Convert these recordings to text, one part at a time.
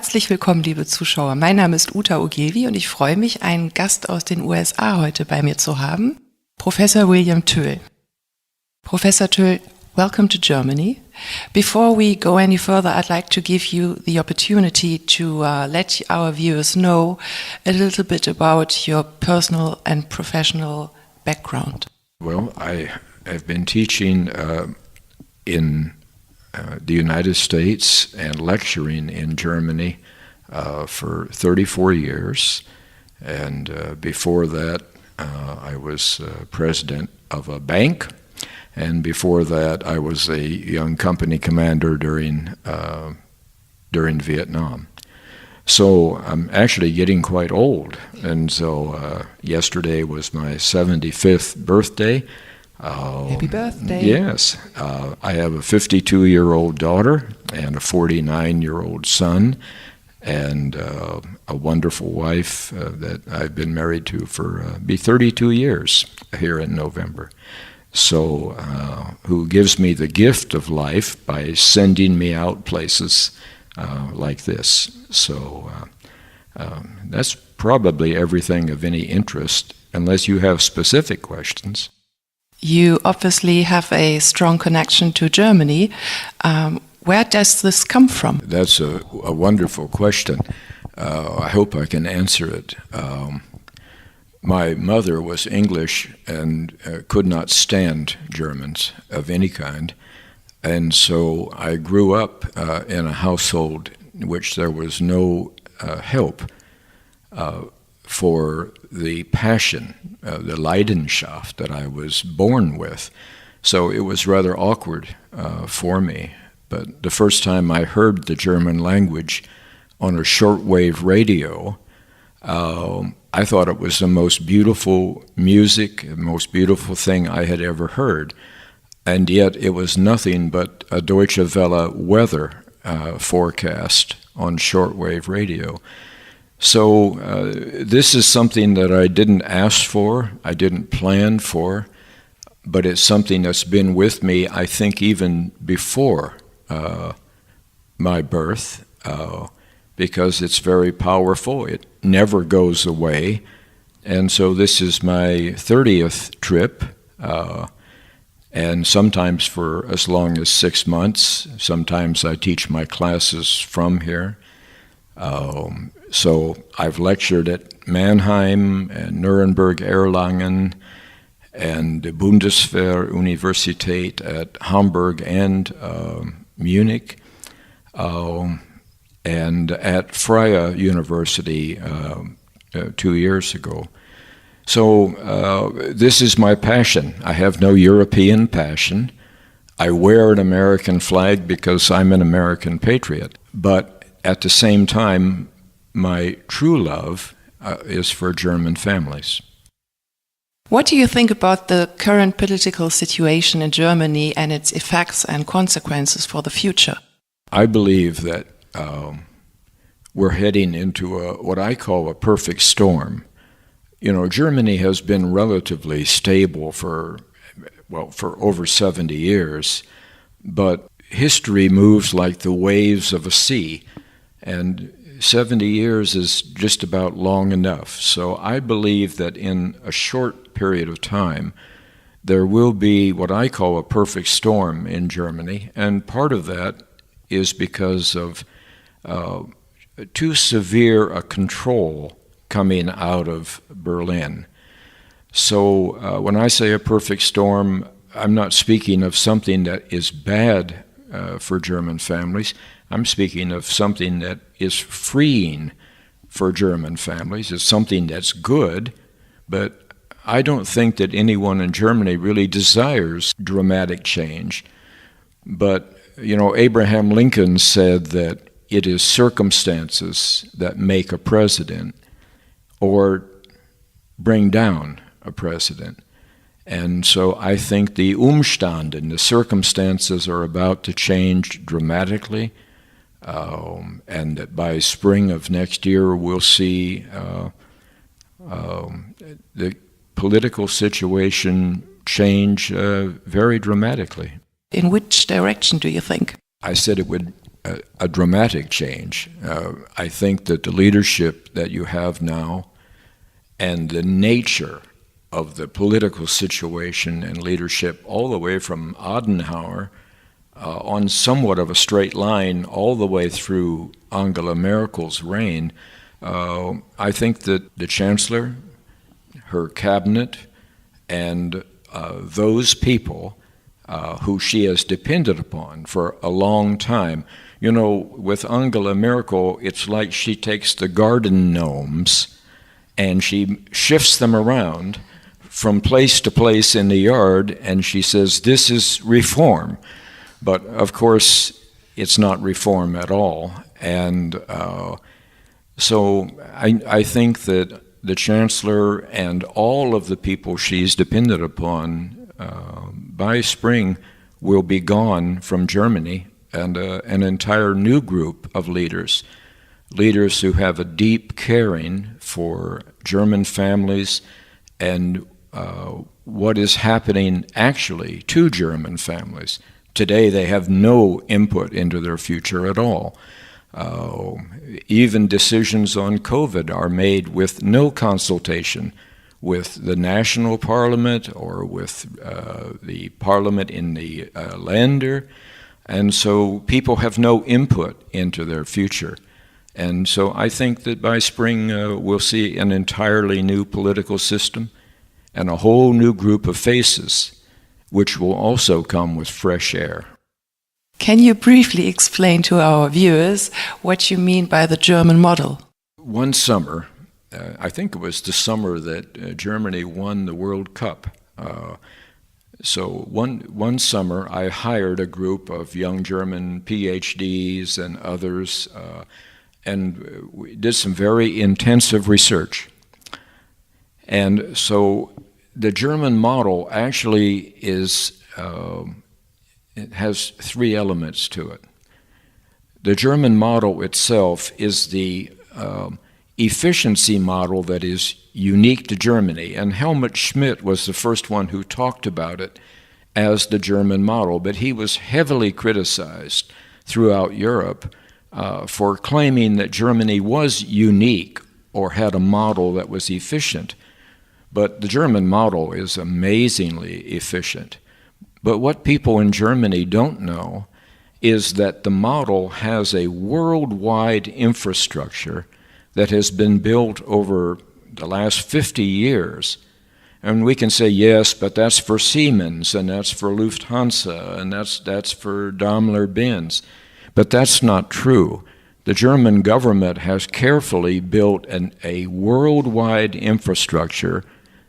Herzlich willkommen, liebe Zuschauer. Mein Name ist Utagramm und ich freue mich, einen Gast aus den USA heute bei mir zu haben, Professor William Toel. Professor Toel, welcome to Germany. Before we go any further, I'd like to give you the opportunity to let our viewers know a little bit about your personal and professional background. Well, I have been teaching in the United States and lecturing in Germany for 34 years. And before that, I was president of a bank. And before that, I was a young company commander during Vietnam. So I'm actually getting quite old. And so yesterday was my 75th birthday. Happy birthday. Yes. I have a 52-year-old daughter and a 49-year-old son and a wonderful wife that I've been married to for be 32 years here in November. So who gives me the gift of life by sending me out places like this. So that's probably everything of any interest, unless you have specific questions. You obviously have a strong connection to Germany. Where does this come from? That's a wonderful question. I hope I can answer it. My mother was English and could not stand Germans of any kind. And so I grew up in a household in which there was no help for the passion, the Leidenschaft that I was born with. So it was rather awkward for me. But the first time I heard the German language on a shortwave radio, I thought it was the most beautiful music, the most beautiful thing I had ever heard. And yet it was nothing but a Deutsche Welle weather forecast on shortwave radio. So this is something that I didn't ask for, I didn't plan for, but it's something that's been with me, I think, even before my birth, because it's very powerful. It never goes away. And so this is my 30th trip, and sometimes for as long as 6 months. Sometimes I teach my classes from here. So I've lectured at Mannheim and Nuremberg, Erlangen, and the Bundeswehr-Universität at Hamburg and Munich, and at Freie University 2 years ago. So this is my passion. I have no European passion. I wear an American flag because I'm an American patriot. But at the same time, my true love is for German families. What do you think about the current political situation in Germany and its effects and consequences for the future? I believe that we're heading into what I call a perfect storm. You know, Germany has been relatively stable for over 70 years, but history moves like the waves of a sea, and 70 years is just about long enough. So I believe that in a short period of time, there will be what I call a perfect storm in Germany, and part of that is because of too severe a control coming out of Berlin. So when I say a perfect storm, I'm not speaking of something that is bad for German families. I'm speaking of something that is freeing for German families. It's something that's good, but I don't think that anyone in Germany really desires dramatic change. But, you know, Abraham Lincoln said that it is circumstances that make a president or bring down a president. And so I think the Umstände, the circumstances, are about to change dramatically, and that by spring of next year we'll see the political situation change very dramatically. In which direction do you think? I said it would a dramatic change. I think that the leadership that you have now and the nature of the political situation and leadership all the way from Adenauer on somewhat of a straight line all the way through Angela Merkel's reign, I think that the Chancellor, her cabinet, and those people who she has depended upon for a long time. You know, with Angela Merkel, it's like she takes the garden gnomes and she shifts them around from place to place in the yard, and she says, this is reform. But of course, it's not reform at all. And so I think that the Chancellor and all of the people she's depended upon by spring will be gone from Germany, and an entire new group of leaders who have a deep caring for German families and what is happening actually to German families. Today they have no input into their future at all. Even decisions on COVID are made with no consultation with the national parliament or with the parliament in the Länder, and so people have no input into their future. And so I think that by spring we'll see an entirely new political system and a whole new group of faces, which will also come with fresh air. Can you briefly explain to our viewers what you mean by the German model? One summer, I think it was the summer that Germany won the World Cup. So one summer I hired a group of young German PhDs and others, and we did some very intensive research. And so the German model actually it has three elements to it. The German model itself is the efficiency model that is unique to Germany, and Helmut Schmidt was the first one who talked about it as the German model, but he was heavily criticized throughout Europe for claiming that Germany was unique or had a model that was efficient. But the German model is amazingly efficient. But what people in Germany don't know is that the model has a worldwide infrastructure that has been built over the last 50 years. And we can say, yes, but that's for Siemens, and that's for Lufthansa, and that's for Daimler-Benz. But that's not true. The German government has carefully built a worldwide infrastructure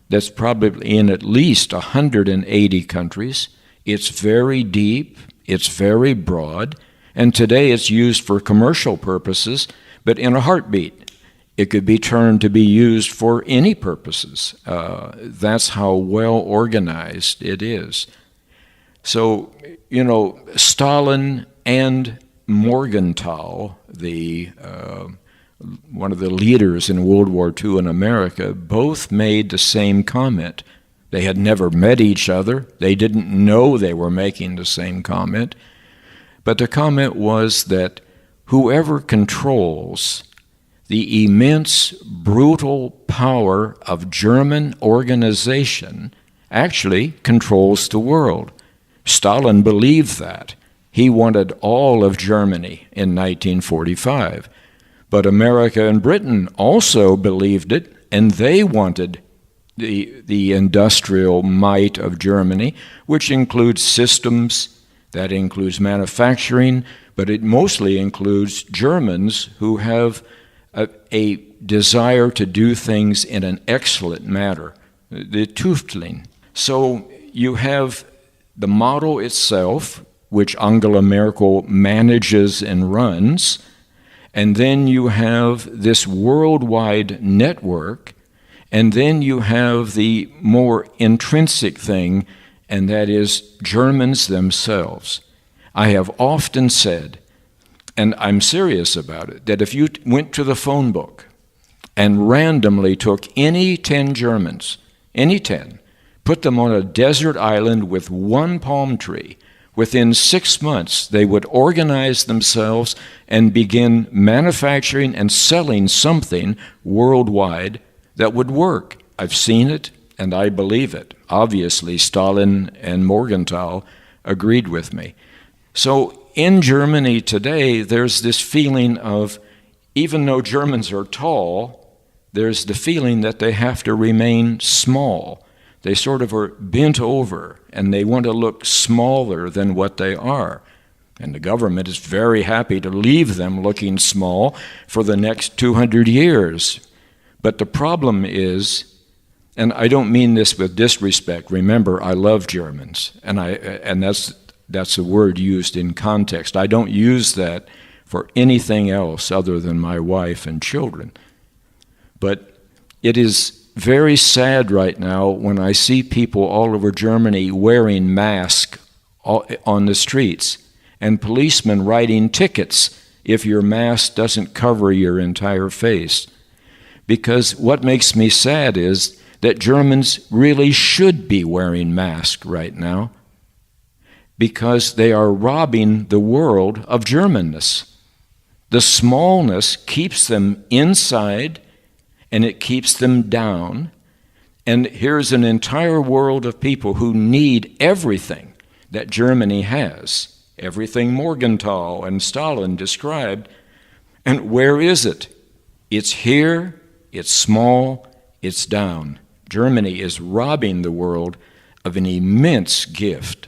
that's probably in at least 180 countries. It's very deep, it's very broad, and today it's used for commercial purposes, but in a heartbeat, it could be turned to be used for any purposes. That's how well organized it is. So, you know, Stalin and Morgenthau, one of the leaders in World War II in America, both made the same comment. They had never met each other. They didn't know they were making the same comment. But the comment was that whoever controls the immense, brutal power of German organization actually controls the world. Stalin believed that. He wanted all of Germany in 1945. But America and Britain also believed it, and they wanted the industrial might of Germany, which includes systems, that includes manufacturing, but it mostly includes Germans who have a desire to do things in an excellent manner, the Tüftling. So you have the model itself, which Angela Merkel manages and runs, and then you have this worldwide network, and then you have the more intrinsic thing, and that is Germans themselves. I have often said, and I'm serious about it, that if you went to the phone book and randomly took any 10 Germans, any 10, put them on a desert island with one palm tree, within 6 months, they would organize themselves and begin manufacturing and selling something worldwide that would work. I've seen it, and I believe it. Obviously, Stalin and Morgenthau agreed with me. So in Germany today, there's this feeling of, even though Germans are tall, there's the feeling that they have to remain small. They sort of are bent over, and they want to look smaller than what they are. And the government is very happy to leave them looking small for the next 200 years. But the problem is, and I don't mean this with disrespect. Remember, I love Germans, and that's a word used in context. I don't use that for anything else other than my wife and children. But it is very sad right now when I see people all over Germany wearing masks on the streets and policemen writing tickets if your mask doesn't cover your entire face. Because what makes me sad is that Germans really should be wearing masks right now, because they are robbing the world of Germanness. The smallness keeps them inside, and it keeps them down. And here's an entire world of people who need everything that Germany has, everything Morgenthau and Stalin described. And where is it? It's here, it's small, it's down. Germany is robbing the world of an immense gift.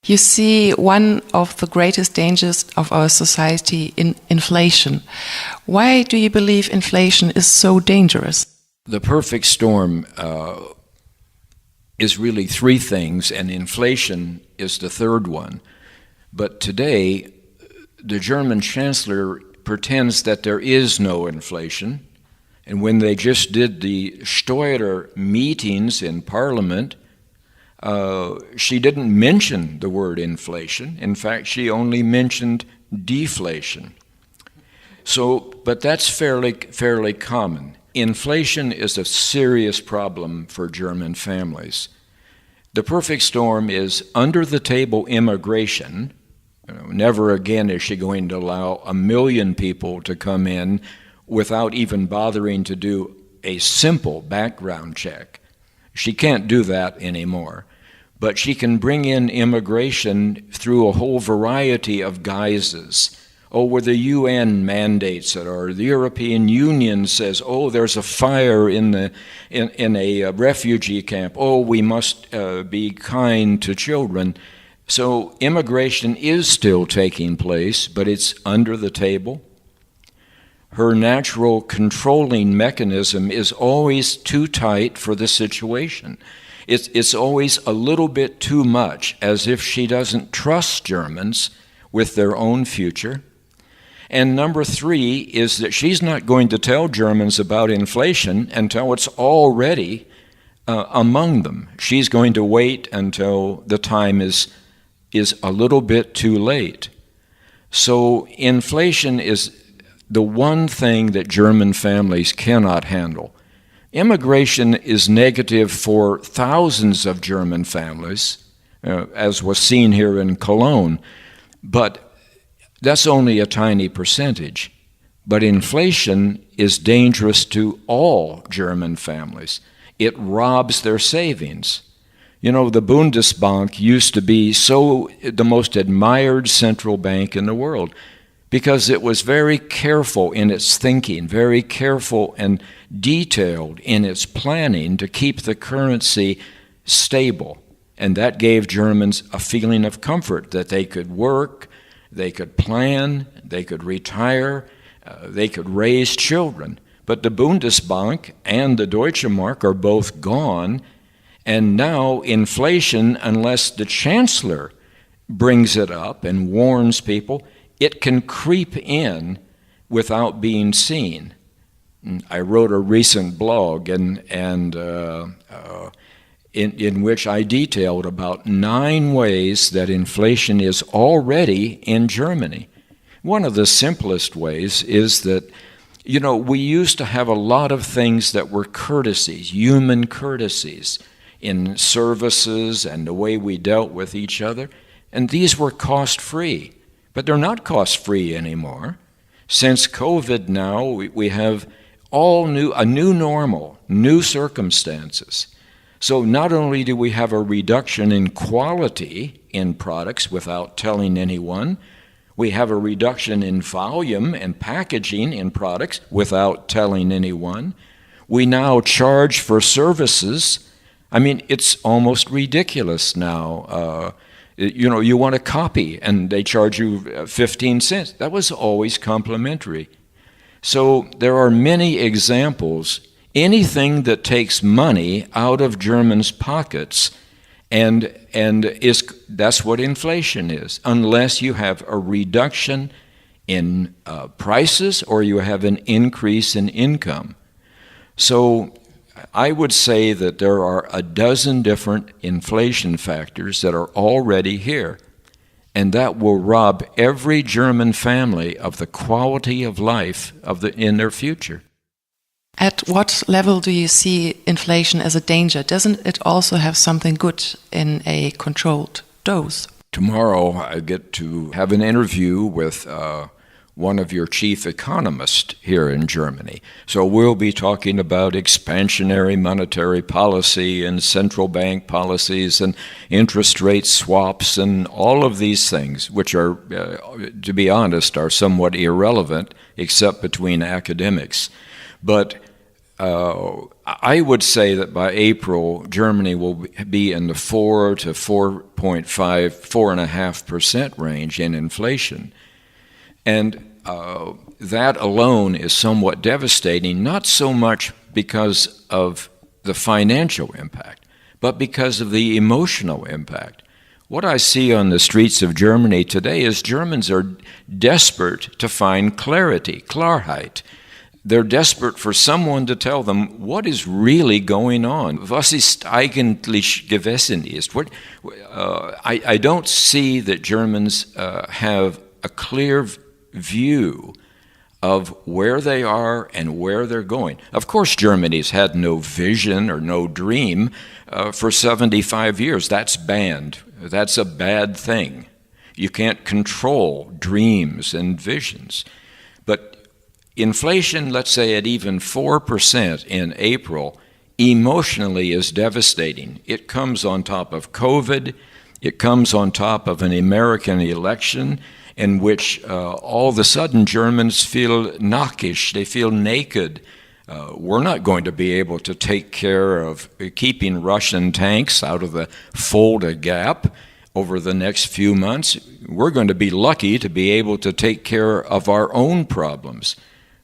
You see one of the greatest dangers of our society in inflation. Why do you believe inflation is so dangerous? The perfect storm is really three things, and inflation is the third one. But today, the German chancellor pretends that there is no inflation. And when they just did the Steuer meetings in Parliament, she didn't mention the word inflation. In fact, she only mentioned deflation. But that's fairly common. Inflation is a serious problem for German families. The perfect storm is under-the-table immigration. Never again is she going to allow 1 million people to come in without even bothering to do a simple background check. She can't do that anymore. But she can bring in immigration through a whole variety of guises. Where the UN mandates it, or the European Union says, there's a fire in a refugee camp. We must be kind to children. So immigration is still taking place, but it's under the table. Her natural controlling mechanism is always too tight for the situation. It's always a little bit too much, as if she doesn't trust Germans with their own future. And number three is that she's not going to tell Germans about inflation until it's already among them. She's going to wait until the time is a little bit too late. So inflation is the one thing that German families cannot handle. Immigration is negative for thousands of German families, as was seen here in Cologne, but that's only a tiny percentage. But inflation is dangerous to all German families. It robs their savings. The Bundesbank used to be the most admired central bank in the world, because it was very careful in its thinking, very careful and detailed in its planning to keep the currency stable. And that gave Germans a feeling of comfort that they could work, they could plan, they could retire, they could raise children. But the Bundesbank and the Deutsche Mark are both gone, and now inflation, unless the chancellor brings it up and warns people, it can creep in without being seen. I wrote a recent blog in which I detailed about 9 ways that inflation is already in Germany. One of the simplest ways is that, we used to have a lot of things that were courtesies, human courtesies, in services and the way we dealt with each other. And these were cost-free, but they're not cost-free anymore. Since COVID now, we have a new normal, new circumstances. So not only do we have a reduction in quality in products without telling anyone, we have a reduction in volume and packaging in products without telling anyone. We now charge for services. I mean, it's almost ridiculous now. You want a copy and they charge you 15 cents. That was always complimentary. So there are many examples. Anything that takes money out of Germans' pockets, and that's what inflation is, unless you have a reduction in prices or you have an increase in income. So I would say that there are a dozen different inflation factors that are already here, and that will rob every German family of the quality of life in their future. At what level do you see inflation as a danger? Doesn't it also have something good in a controlled dose? Tomorrow I get to have an interview with one of your chief economists here in Germany. So we'll be talking about expansionary monetary policy and central bank policies and interest rate swaps and all of these things, which are, to be honest, are somewhat irrelevant except between academics. But I would say that by April, Germany will be in the 4 to 4.5, 4.5% range in inflation. And that alone is somewhat devastating, not so much because of the financial impact, but because of the emotional impact. What I see on the streets of Germany today is Germans are desperate to find clarity, Klarheit. They're desperate for someone to tell them what is really going on. Was ist eigentlich gewesen ist? I don't see that Germans have a clear view of where they are and where they're going. Of course, Germany's had no vision or no dream for 75 years. That's banned. That's a bad thing. You can't control dreams and visions. But inflation, let's say at even 4% in April, emotionally is devastating. It comes on top of COVID. It comes on top of an American election in which all of a sudden Germans feel nackig, they feel naked. We're not going to be able to take care of keeping Russian tanks out of the Fulda Gap over the next few months. We're going to be lucky to be able to take care of our own problems.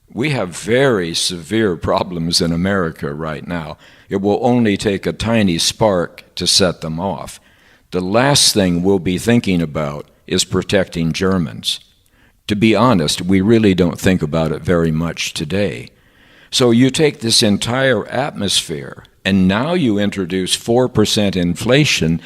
We have very severe problems in America right now. It will only take a tiny spark to set them off. The last thing we'll be thinking about is protecting Germans. To be honest, we really don't think about it very much today. So you take this entire atmosphere, and now you introduce 4% inflation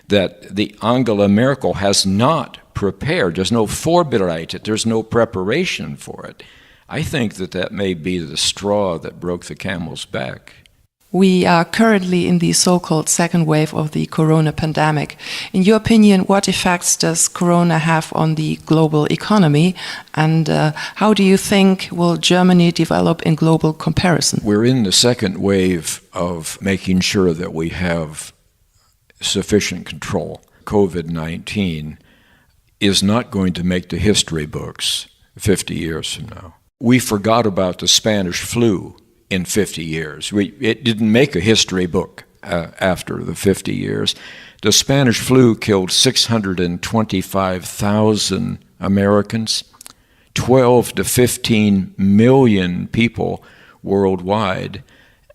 that the Angela Merkel has not prepared. There's no Vorbereitet, there's no preparation for it. I think that may be the straw that broke the camel's back. We are currently in the so-called second wave of the corona pandemic. In your opinion, what effects does corona have on the global economy, and how do you think will Germany develop in global comparison? We're in the second wave of making sure that we have sufficient control. COVID-19 is not going to make the history books 50 years from now. We forgot about the Spanish flu in 50 years. It didn't make a history book after the 50 years. The Spanish flu killed 625,000 Americans, 12 to 15 million people worldwide,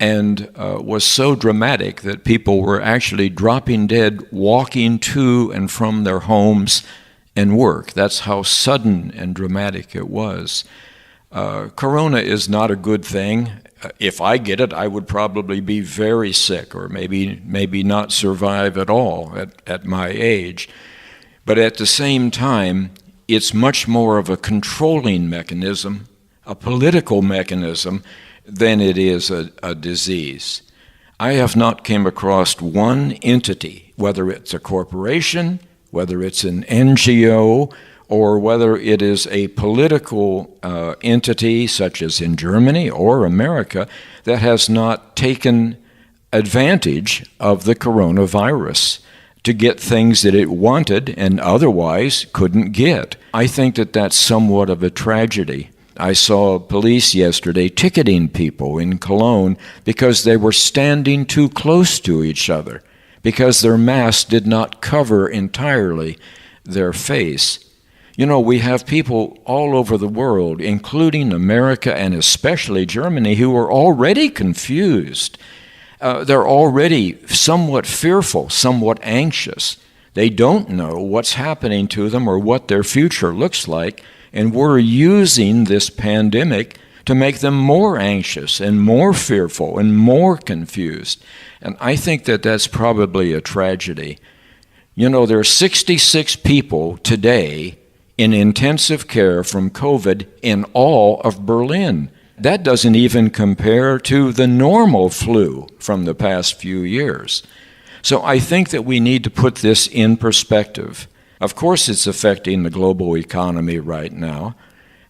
and was so dramatic that people were actually dropping dead walking to and from their homes and work. That's how sudden and dramatic it was. Corona is not a good thing. If I get it, I would probably be very sick or maybe not survive at all at my age. But at the same time, it's much more of a controlling mechanism, a political mechanism, than it is a disease. I have not come across one entity, whether it's a corporation, whether it's an NGO or whether it is a political entity such as in Germany or America that has not taken advantage of the coronavirus to get things that it wanted and otherwise couldn't get. I think that that's somewhat of a tragedy. I saw police yesterday ticketing people in Cologne because they were standing too close to each other, because their mask did not cover entirely their face. You know, we have people all over the world, including America and especially Germany, who are already confused. They're already somewhat fearful, somewhat anxious. They don't know what's happening to them or what their future looks like, and we're using this pandemic to make them more anxious and more fearful and more confused. And I think that that's probably a tragedy. You know, there are 66 people today in intensive care from COVID in all of Berlin. That doesn't even compare to the normal flu from the past few years. So I think that we need to put this in perspective. Of course, it's affecting the global economy right now.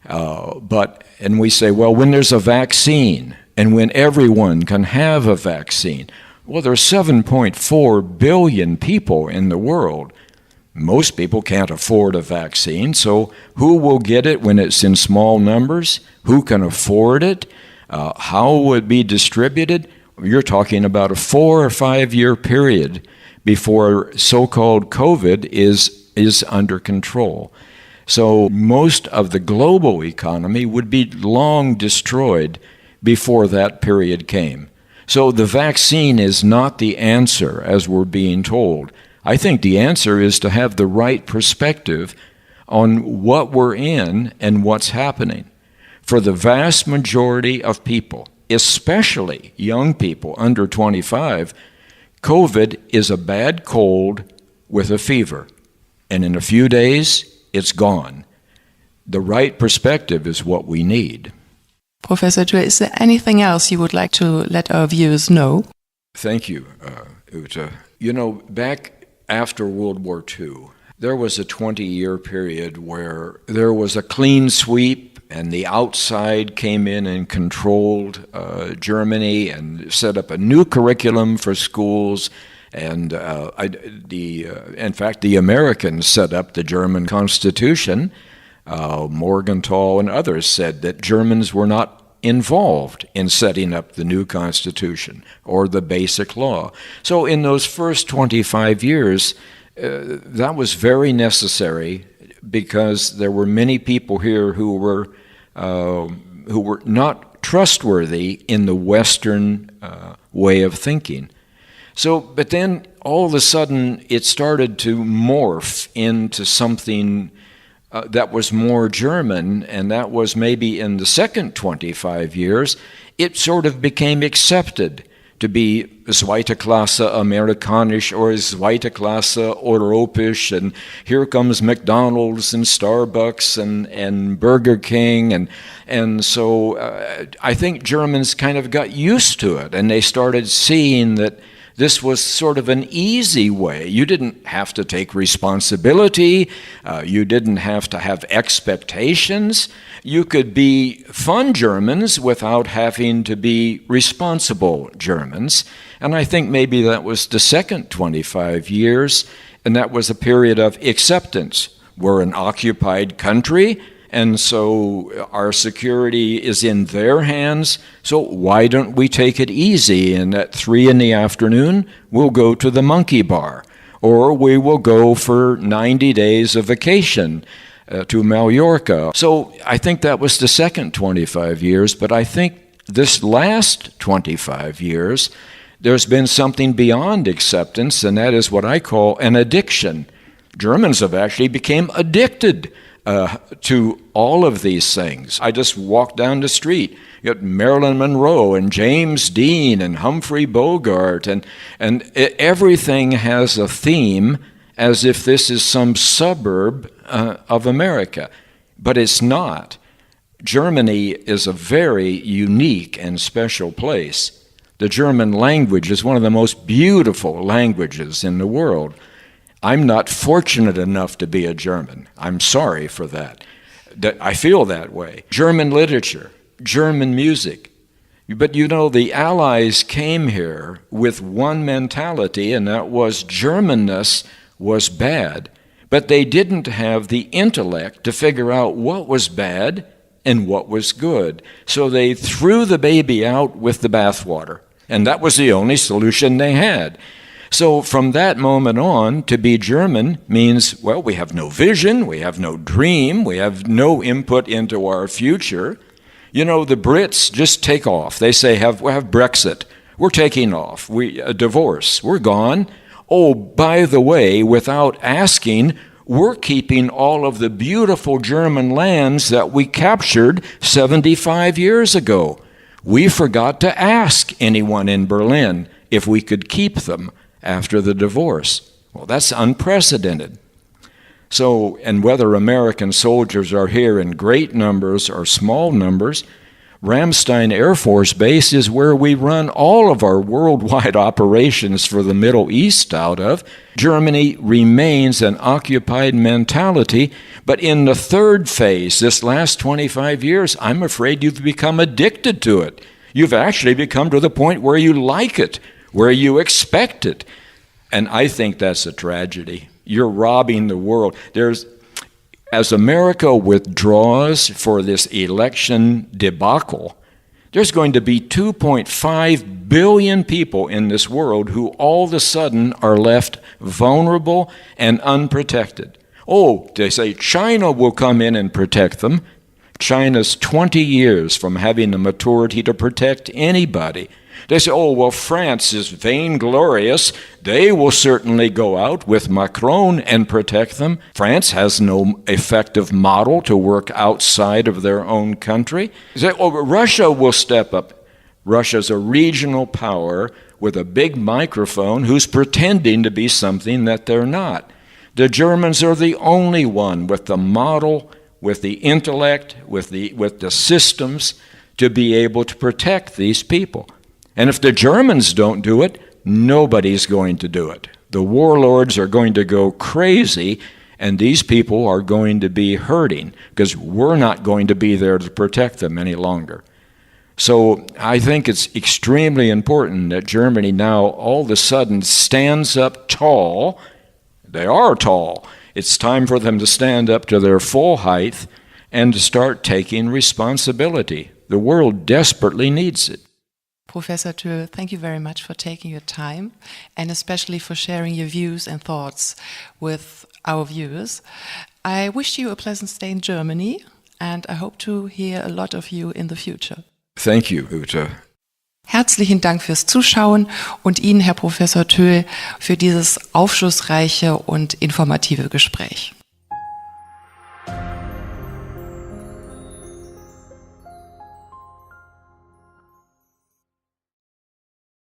And we say, well, when there's a vaccine and when everyone can have a vaccine, well, there's 7.4 billion people in the world. Most people can't afford a vaccine, so who will get it when it's in small numbers? Who can afford it? How will it be distributed? You're talking about a 4 or 5 year period before so-called COVID is under control. So most of the global economy would be long destroyed before that period came. So the vaccine is not the answer, as we're being told. I think the answer is to have the right perspective on what we're in and what's happening. For the vast majority of people, especially young people under 25, COVID is a bad cold with a fever. And in a few days, it's gone. The right perspective is what we need. Professor Toel, is there anything else you would like to let our viewers know? Thank you, Uta. You know, back after World War II, there was a 20-year period where there was a clean sweep and the outside came in and controlled Germany and set up a new curriculum for schools. And in fact, the Americans set up the German Constitution. Morgenthau and others said that Germans were not involved in setting up the new Constitution or the Basic Law. So in those first 25 years, that was very necessary because there were many people here who were not trustworthy in the Western way of thinking. So, but then all of a sudden it started to morph into something that was more German, and that was maybe in the second 25 years, it sort of became accepted to be Zweite Klasse Amerikanisch or Zweite Klasse Europäisch, and here comes McDonald's and Starbucks and Burger King, and so I think Germans kind of got used to it, and they started seeing that this was sort of an easy way. You didn't have to take responsibility. You didn't have to have expectations. You could be fun Germans without having to be responsible Germans. And I think maybe that was the second 25 years, and that was a period of acceptance. We're an occupied country, and so our security is in their hands, so why don't we take it easy? And at 3 p.m, we'll go to the monkey bar, or we will go for 90 days of vacation to Mallorca. So I think that was the second 25 years, but I think this last 25 years, there's been something beyond acceptance, and that is what I call an addiction. Germans have actually become addicted to all of these things. I just walked down the street. You got Marilyn Monroe and James Dean and Humphrey Bogart, and everything has a theme as if this is some suburb of America. But it's not. Germany is a very unique and special place. The German language is one of the most beautiful languages in the world. I'm not fortunate enough to be a German. I'm sorry for that. I feel that way. German literature, German music. But you know, the Allies came here with one mentality, and that was Germanness was bad. But they didn't have the intellect to figure out what was bad and what was good. So they threw the baby out with the bathwater, and that was the only solution they had. So from that moment on, to be German means, well, we have no vision, we have no dream, we have no input into our future. You know, the Brits just take off. They say, we have Brexit. We're taking off. A divorce. We're gone. Oh, by the way, without asking, we're keeping all of the beautiful German lands that we captured 75 years ago. We forgot to ask anyone in Berlin if we could keep them after the divorce. Well, that's unprecedented. So, and whether American soldiers are here in great numbers or small numbers, Ramstein Air Force Base is where we run all of our worldwide operations for the Middle East out of. Germany remains an occupied mentality, but in the third phase, this last 25 years, I'm afraid you've become addicted to it. You've actually become to the point where you like it, where you expect it. And I think that's a tragedy. You're robbing the world. As America withdraws for this election debacle, there's going to be 2.5 billion people in this world who all of a sudden are left vulnerable and unprotected. Oh, they say China will come in and protect them. China's 20 years from having the maturity to protect anybody. They say, oh, well, France is vainglorious. They will certainly go out with Macron and protect them. France has no effective model to work outside of their own country. They say, oh, Russia will step up. Russia's a regional power with a big microphone who's pretending to be something that they're not. The Germans are the only one with the model, with the intellect, with the systems to be able to protect these people. And if the Germans don't do it, nobody's going to do it. The warlords are going to go crazy, and these people are going to be hurting because we're not going to be there to protect them any longer. So I think it's extremely important that Germany now all of a sudden stands up tall. They are tall. It's time for them to stand up to their full height and to start taking responsibility. The world desperately needs it. Professor Toel, thank you very much for taking your time and especially for sharing your views and thoughts with our viewers. I wish you a pleasant stay in Germany and I hope to hear a lot of you in the future. Thank you, Uta. Herzlichen Dank fürs Zuschauen und Ihnen, Herr Professor Toel, für dieses aufschlussreiche und informative Gespräch.